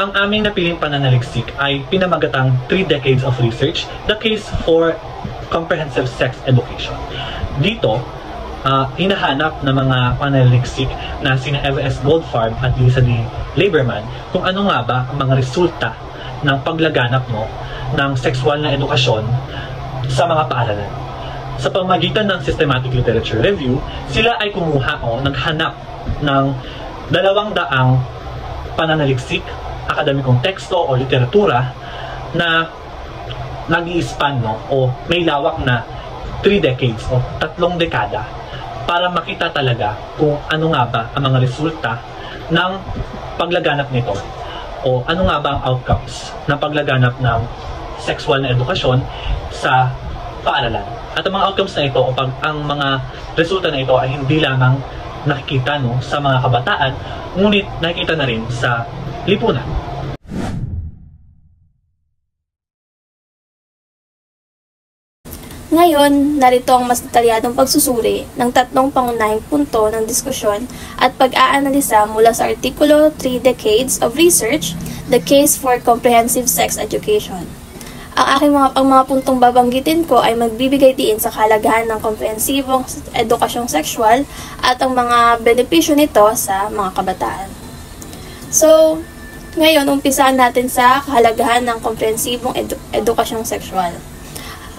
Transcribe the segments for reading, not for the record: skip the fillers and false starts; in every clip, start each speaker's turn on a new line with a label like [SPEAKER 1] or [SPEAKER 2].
[SPEAKER 1] Ang aming napiling pananaliksik ay pinamagatang 3 decades of research, the case for comprehensive sex education. Dito, hinahanap ng mga pananaliksik na sina Eva S. Goldfarb at Lisa D. Lieberman kung ano nga ba ang mga resulta ng paglaganap ng sexual na edukasyon sa mga paaralan. Sa pamamagitan ng systematic literature review, sila ay kumuha o naghanap ng 200 pananaliksik, akademikong teksto o literatura na nag-i-span o may lawak na 3 decades o 3 dekada para makita talaga kung ano nga ba ang mga resulta ng paglaganap nito o ano nga ba ang outcomes ng paglaganap ng sexual na edukasyon sa paaralan. At ang mga outcomes na ito o ang mga resulta na ito ay hindi lamang nakikita sa mga kabataan, ngunit nakikita na rin sa lipunan.
[SPEAKER 2] Ngayon, narito ang mas detalyadong pagsusuri ng 3 pangunahing punto ng diskusyon at pag-aanalisa mula sa artikulo 3 Decades of Research, The Case for Comprehensive Sex Education. Ang mga puntong babanggitin ko ay magbibigay diin sa kahalagahan ng komprehensibong edukasyong sexual at ang mga benepisyo nito sa mga kabataan. So, ngayon, umpisaan natin sa kahalagahan ng komprehensibong edukasyong sexual.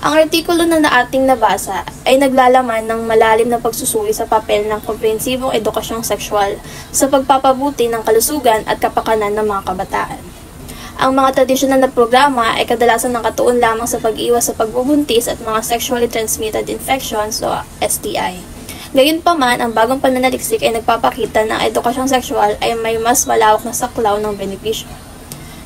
[SPEAKER 2] Ang artikulo na ating nabasa ay naglalaman ng malalim na pagsusuri sa papel ng komprehensibong edukasyong sexual sa pagpapabuti ng kalusugan at kapakanan ng mga kabataan. Ang mga tradisyonal na programa ay kadalasan nakatuon lamang sa pag-iwas sa pagbubuntis at mga sexually transmitted infections o STI. Gayunpaman, ang bagong pananaliksik ay nagpapakita na ang edukasyong sexual ay may mas malawak na saklaw ng benepisyo.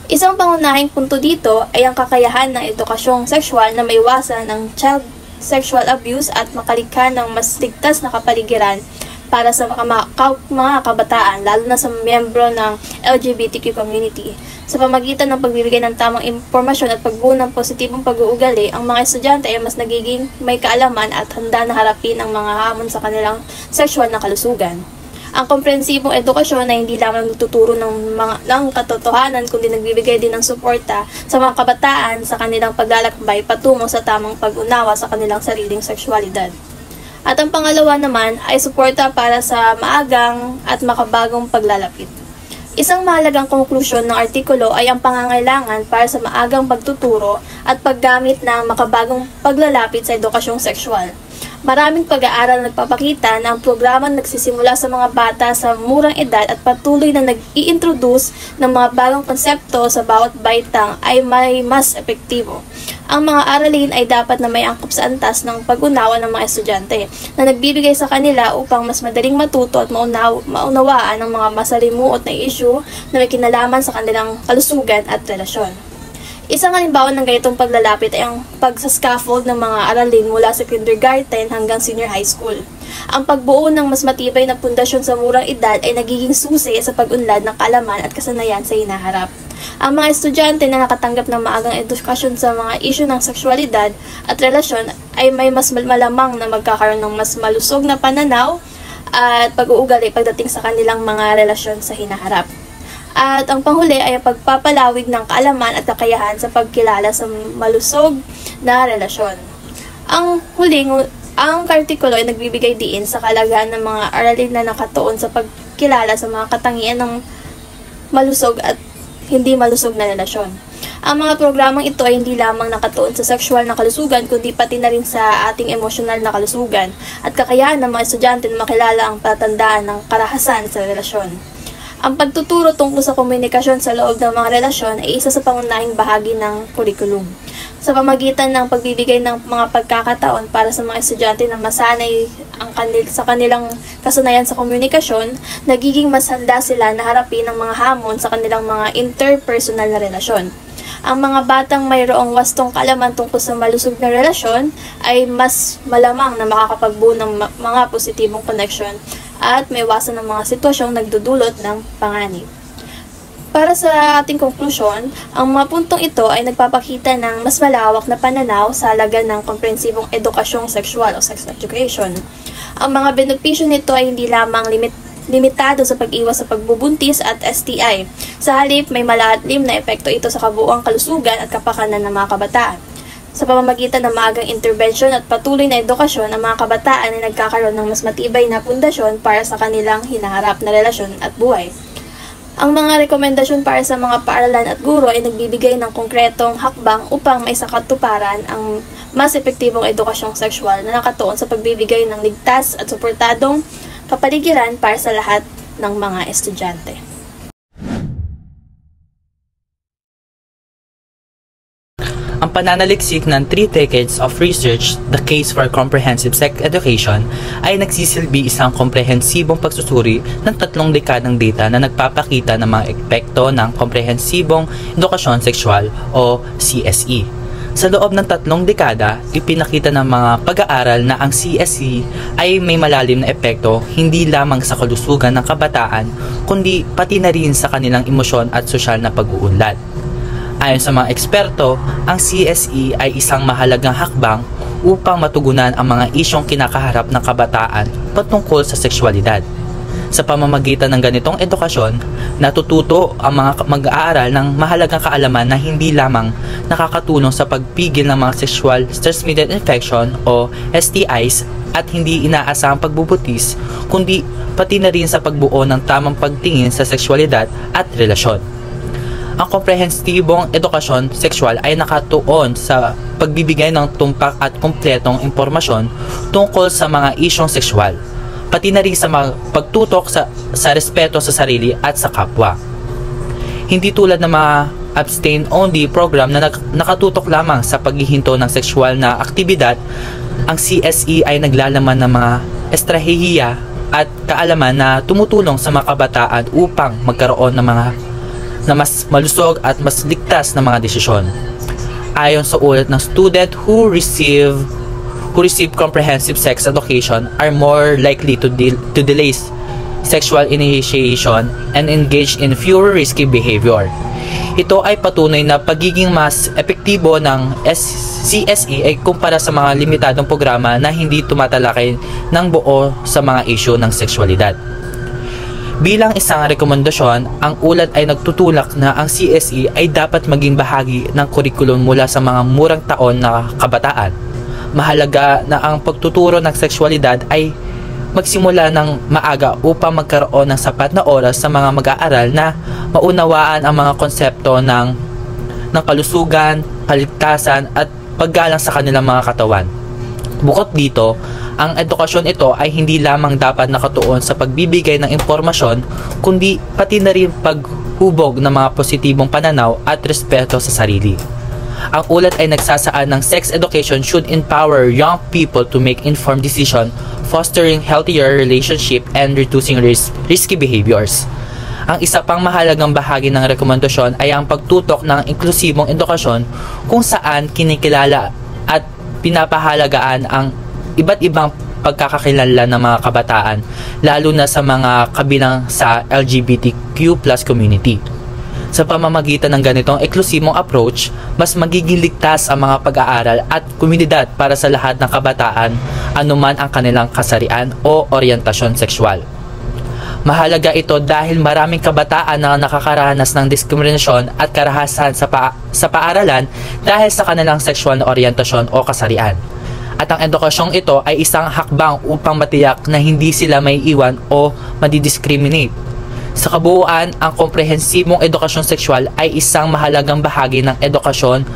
[SPEAKER 2] Isang pangunahing punto dito ay ang kakayahan ng edukasyong sexual na maiwasan ng child sexual abuse at makalikha ng mas ligtas na kapaligiran para sa mga kabataan, lalo na sa miyembro ng LGBTQ community. Sa pamagitan ng pagbibigay ng tamang impormasyon at pagbuo ng positibong pag-uugali, ang mga estudyante ay mas nagiging may kaalaman at handa na harapin ang mga hamon sa kanilang sexual na kalusugan. Ang komprehensibong edukasyon ay hindi lamang nagtuturo ng katotohanan, kundi nagbibigay din ng suporta sa mga kabataan sa kanilang paglalakbay patungo sa tamang pag-unawa sa kanilang sariling sexualidad. At ang pangalawa naman ay suporta para sa maagang at makabagong paglalapit. Isang mahalagang konklusyon ng artikulo ay ang pangangailangan para sa maagang pagtuturo at paggamit ng makabagong paglalapit sa edukasyong sexual. Maraming pag-aaral nagpapakita na ang programang nagsisimula sa mga bata sa murang edad at patuloy na nag-i-introduce ng mga bagong konsepto sa bawat baitang ay may mas epektibo. Ang mga aralin ay dapat na may angkop sa antas ng pag-unawa ng mga estudyante na nagbibigay sa kanila upang mas madaling matuto at maunawaan ang mga masalimuot na issue na may kinalaman sa kanilang kalusugan at relasyon. Isang halimbawa ng ganitong paglalapit ay ang pagsa-scaffold ng mga aralin mula sa kindergarten hanggang senior high school. Ang pagbuo ng mas matibay na pundasyon sa murang edad ay nagiging susi sa pag-unlad ng kaalaman at kasanayan sa hinaharap. Ang mga estudyante na nakatanggap ng maagang edukasyon sa mga isyu ng sexualidad at relasyon ay may mas malamang na magkakaroon ng mas malusog na pananaw at pag-uugali pagdating sa kanilang mga relasyon sa hinaharap. At ang panghuli ay ang pagpapalawig ng kaalaman at kakayahan sa pagkilala sa malusog na relasyon. Ang artikulo ay nagbibigay diin sa kahalagahan ng mga aralin na nakatuon sa pagkilala sa mga katangian ng malusog at hindi malusog na relasyon. Ang mga programang ito ay hindi lamang nakatuon sa sexual na kalusugan, kundi pati na rin sa ating emosyonal na kalusugan at kakayahan ng mga estudyante na makilala ang palatandaan ng karahasan sa relasyon. Ang pagtuturo tungkol sa komunikasyon sa loob ng mga relasyon ay isa sa pangunahing bahagi ng kurikulum. Sa pamagitan ng pagbibigay ng mga pagkakataon para sa mga estudyante na masanay sa kanilang kasanayan sa komunikasyon, nagiging mas handa sila na harapin ang mga hamon sa kanilang mga interpersonal na relasyon. Ang mga batang mayroong wastong kaalaman tungkol sa malusog na relasyon ay mas malamang na makakapagbuo ng mga positibong koneksyon at may iwasan ng mga sitwasyong nagdudulot ng panganib. Para sa ating konklusyon, ang mga puntong ito ay nagpapakita ng mas malawak na pananaw sa halaga ng komprehensibong edukasyong sexual o sex education. Ang mga benepisyo nito ay hindi lamang limitado sa pag-iwas sa pagbubuntis at STI. Sa halip, may malalim na epekto ito sa kabuuang kalusugan at kapakanan ng mga kabataan. Sa pamamagitan ng maagang intervention at patuloy na edukasyon, ang mga kabataan ay nagkakaroon ng mas matibay na pundasyon para sa kanilang hinaharap na relasyon at buhay. Ang mga rekomendasyon para sa mga paaralan at guro ay nagbibigay ng konkretong hakbang upang maisakatuparan ang mas epektibong edukasyong sexual na nakatuon sa pagbibigay ng ligtas at suportadong kapaligiran para sa lahat ng mga estudyante.
[SPEAKER 3] Ang pananaliksik ng 3 decades of research, The Case for Comprehensive Sex Education, ay nagsisilbi isang komprehensibong pagsusuri ng 3 dekadang data na nagpapakita ng mga epekto ng komprehensibong edukasyon sexual o CSE. Sa loob ng 3 dekada, ipinakita ng mga pag-aaral na ang CSE ay may malalim na epekto hindi lamang sa kalusugan ng kabataan, kundi pati na rin sa kanilang emosyon at sosyal na pag-uunlad. Ayon sa mga eksperto, ang CSE ay isang mahalagang hakbang upang matugunan ang mga isyong kinakaharap ng kabataan patungkol sa sexualidad. Sa pamamagitan ng ganitong edukasyon, natututo ang mga mag-aaral ng mahalagang kaalaman na hindi lamang nakakatulong sa pagpigil ng mga sexual transmitted infection o STIs at hindi inaasahang pagbubutis, kundi pati na rin sa pagbuo ng tamang pagtingin sa sexualidad at relasyon. Ang komprehensibong edukasyon sexual ay nakatuon sa pagbibigay ng tumpak at kumpletong impormasyon tungkol sa mga isyong sexual, pati na rin sa pagtutok sa respeto sa sarili at sa kapwa. Hindi tulad ng mga abstain-only program na nakatutok lamang sa paghihinto ng sexual na aktibidad, ang CSE ay naglalaman ng mga estratehiya at kaalaman na tumutulong sa mga kabataan upang magkaroon ng mga na mas malusog at mas ligtas na mga desisyon. Ayon sa ulat ng student who receive comprehensive sex education are more likely to delay sexual initiation and engage in fewer risky behavior. Ito ay patunay na pagiging mas epektibo ng CSE ay kumpara sa mga limitadong programa na hindi tumatalakay ng buo sa mga isyu ng sexualidad. Bilang isang rekomendasyon, ang ulat ay nagtutulak na ang CSE ay dapat maging bahagi ng kurikulum mula sa mga murang taon na kabataan. Mahalaga na ang pagtuturo ng sexualidad ay magsimula ng maaga upang magkaroon ng sapat na oras sa mga mag-aaral na maunawaan ang mga konsepto ng kalusugan, kaligtasan at paggalang sa kanilang mga katawan. Bukod dito, ang edukasyon ito ay hindi lamang dapat nakatuon sa pagbibigay ng impormasyon, kundi pati na rin paghubog ng mga positibong pananaw at respeto sa sarili. Ang ulat ay nagsasaad ng sex education should empower young people to make informed decisions, fostering healthier relationship and reducing risky behaviors. Ang isa pang mahalagang bahagi ng rekomendasyon ay ang pagtutok ng inklusibong edukasyon kung saan kinikilala at pinapahalagaan ang iba't ibang pagkakakilanlan ng mga kabataan, lalo na sa mga kabilang sa LGBTQ+ community. Sa pamamagitan ng ganitong eklusibong approach, mas magiging ligtas ang mga pag-aaral at komunidad para sa lahat ng kabataan, anuman ang kanilang kasarian o oryentasyon sexual. Mahalaga ito dahil maraming kabataan na nakakaranas ng diskriminasyon at karahasan sa paaralan dahil sa kanilang sexual na oryentasyon o kasarian. At ang edukasyong ito ay isang hakbang upang matiyak na hindi sila may iwan o madidiscriminate. Sa kabuuan, ang komprehensibong edukasyong sexual ay isang mahalagang bahagi ng edukasyon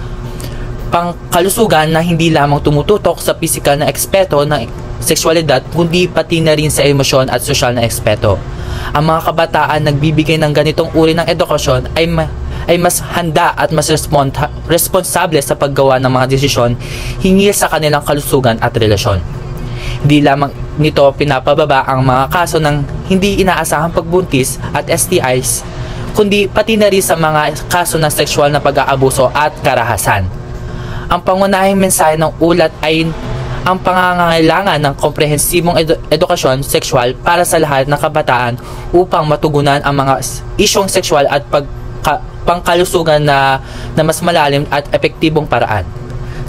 [SPEAKER 3] pangkalusugan na hindi lamang tumututok sa pisikal na ekspeto ng sexualidad, kundi pati na rin sa emosyon at sosyal na ekspeto. Ang mga kabataan nagbibigay ng ganitong uri ng edukasyon ay mas handa at mas responsable sa paggawa ng mga desisyon hinggil sa kanilang kalusugan at relasyon. Di lamang nito pinapababa ang mga kaso ng hindi inaasahang pagbuntis at STIs, kundi pati na rin sa mga kaso ng sexual na pag-aabuso at karahasan. Ang pangunahing mensahe ng ulat ay ang pangangailangan ng komprehensibong edukasyon sexual para sa lahat ng kabataan upang matugunan ang mga isyong sexual at pangkalusugan na mas malalim at epektibong paraan.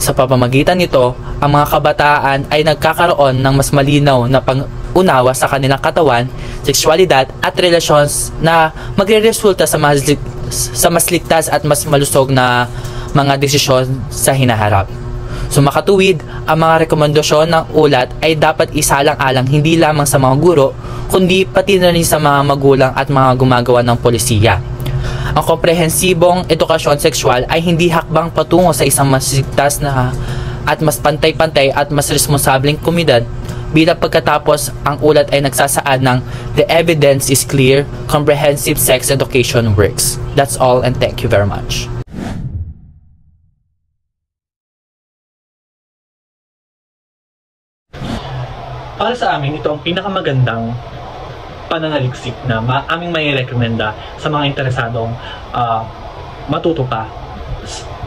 [SPEAKER 3] Sa pamamagitan nito, ang mga kabataan ay nagkakaroon ng mas malinaw na pang-unawa sa kanilang katawan, sexualidad at relasyon na magre-resulta sa mas ligtas at mas malusog na mga desisyon sa hinaharap. So makatuwid, ang mga rekomendasyon ng ulat ay dapat isalang-alang hindi lamang sa mga guro, kundi pati na rin sa mga magulang at mga gumagawa ng polisiya. Ang komprehensibong edukasyon sexual ay hindi hakbang patungo sa isang mas ligtas na at mas pantay-pantay at mas responsableng komunidad, bilang pagkatapos ang ulat ay nagsasaad ng "The evidence is clear, comprehensive sex education works." That's all, and thank you very much.
[SPEAKER 1] Para sa amin, ito ang pinakamagandang pananaliksik na aming may rekomenda sa mga interesadong matuto pa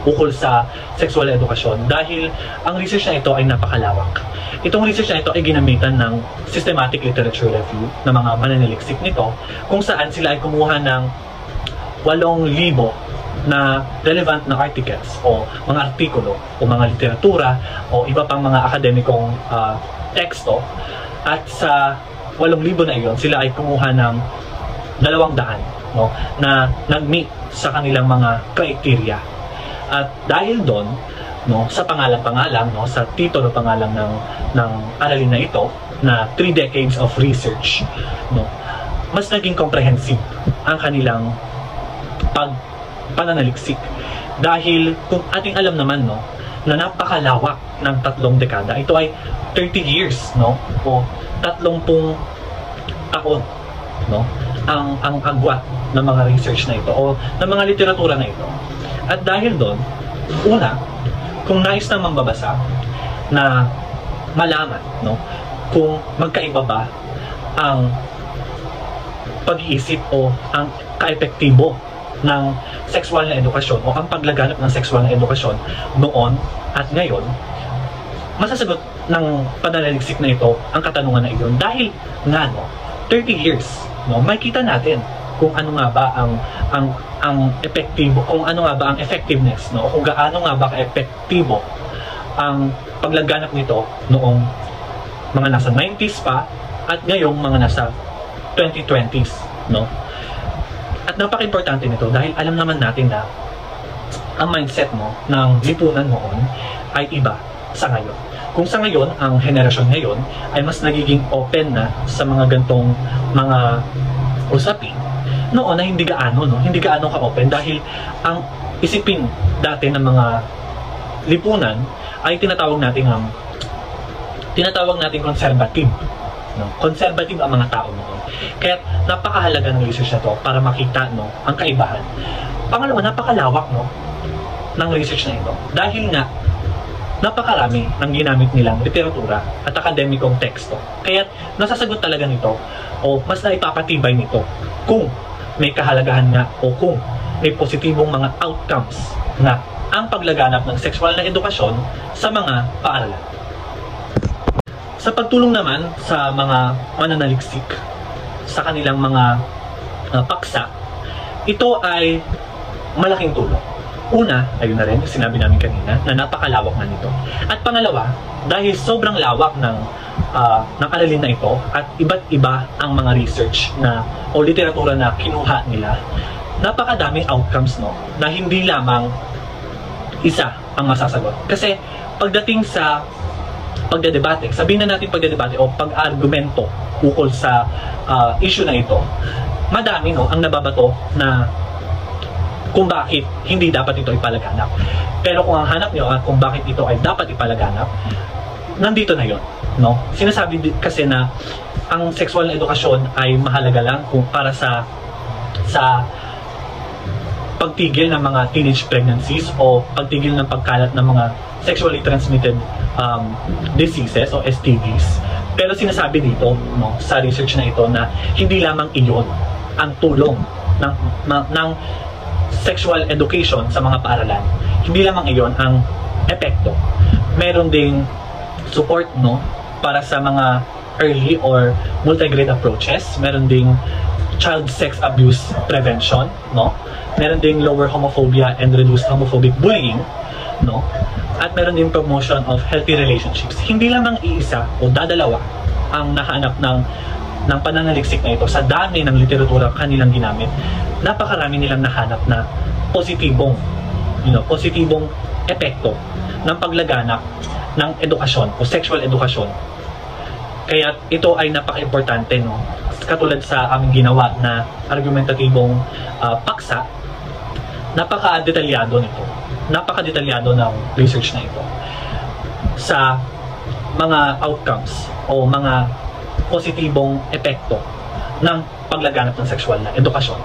[SPEAKER 1] ukol sa sexual edukasyon, dahil ang research na ito ay napakalawak. Itong research na ito ay ginamitan ng systematic literature review ng mga mananaliksik nito, kung saan sila ay kumuha ng 8,000 na relevant na articles o mga artikulo o mga literatura o iba pang mga akademikong teksto, at sa 8,000 na iyon sila ay kumuha ng 200 na nag-meet sa kanilang mga criteria. At dahil doon, sa pangalang-pangalang, sa titulo pangalang ng aralin na ito, na 3 decades of research, mas naging comprehensive ang kanilang pananaliksik. Dahil kung ating alam naman na napakalawak ng 3 dekada, ito ay 30 years o 30 taon ang agwat ng mga research na ito o ng mga literatura na ito. At dahil doon, una, kung nais na mambabasa na malaman kung magkaiba ba ang pag-iisip o ang kaepektibo ng sexual na edukasyon o ang paglaganap ng sexual na edukasyon noon at ngayon, masasagot ng pananaliksik na ito ang katanungan na iyon. Dahil nga 30 years, makikita natin kung ano nga ba ang epektibo, kung ano nga ba ang effectiveness, kung gaano nga ba ka-epektibo ang paglaganap nito noong mga nasa 90s pa at ngayong mga nasa 2020s, At napaka-importante nito dahil alam naman natin na ang mindset ng lipunan noon ay iba sa ngayon. Kung sa ngayon, ang henerasyon ngayon ay mas nagiging open na sa mga gantong mga usapin, noon ay hindi gaano ka-open dahil ang isipin dati ng mga lipunan ay tinatawag nating conservative. Conservative ang mga tao noon. Kaya napakahalaga ng research na to para makita ang kaibahan. Pangalawa, napakalawak ng research na ito dahil nga napakarami ng ginamit nilang literatura at akademikong teksto. Kaya nasasagot talaga nito o mas naipapatibay nito kung may kahalagahan nga o kung may positibong mga outcomes na ang paglaganap ng sexual na edukasyon sa mga paaralan. Sa pagtulong naman sa mga mananaliksik sa kanilang mga paksa, ito ay malaking tulong. Una, ayun na rin, sinabi namin kanina, na napakalawak na nito. At pangalawa, dahil sobrang lawak ng aralin na ito at iba't iba ang mga research o literatura na kinuha nila, napakadaming outcomes na hindi lamang isa ang masasagot. Kasi pagdating sa pagdedebate, sabihin na natin pagdedebate o pag-argumento ukol sa issue na ito, madami ang nababato na kung bakit hindi dapat ito ipalaganap. Pero kung ang hanap nyo kung bakit ito ay dapat ipalaganap, nandito na yon. Sinasabi kasi na ang sexual na edukasyon ay mahalaga lang kung para sa pagtigil ng mga teenage pregnancies o pagtigil ng pagkalat ng mga sexually transmitted diseases o STDs. Pero sinasabi dito sa research na ito na hindi lamang iyon ang tulong ng sexual education sa mga paaralan. Hindi lamang iyon ang epekto. Meron ding support para sa mga early or multi-grade approaches. Meron ding child sex abuse prevention, Meron ding lower homophobia and reduced homophobic bullying, At meron ding promotion of healthy relationships. Hindi lamang iisa o dadalawa ang nahanap ng ng pananaliksik na ito, sa dami ng literatura kanilang ginamit, napakarami nilang nahanap na positibong epekto ng paglaganap ng edukasyon o sexual edukasyon. Kaya ito ay napaka-importante, no? Katulad sa aming ginawa na argumentatibong paksa, napaka-detalyado nito. Napaka-detalyado ng research na ito sa mga outcomes o mga positibong epekto ng paglaganap ng sexual na edukasyon.